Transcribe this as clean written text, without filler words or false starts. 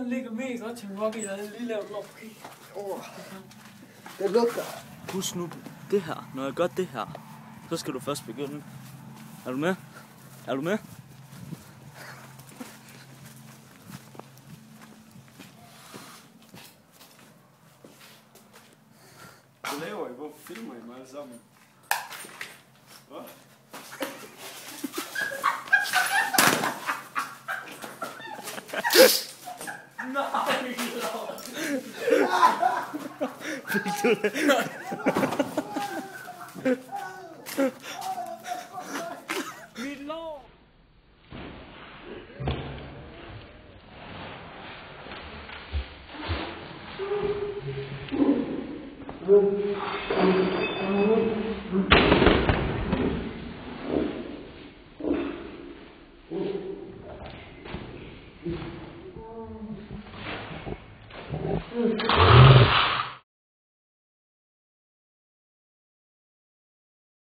den ligger mega godt til Rocky. Jeg havde lige lavet lov. Det lugter. Husk nu det her. Når jeg gør det her, så skal du først begynde. Er du med? Er du med? Hvad laver I? Hvorfor filmer I mig alle sammen? Hvad? Nej, Fik du det? mit lår.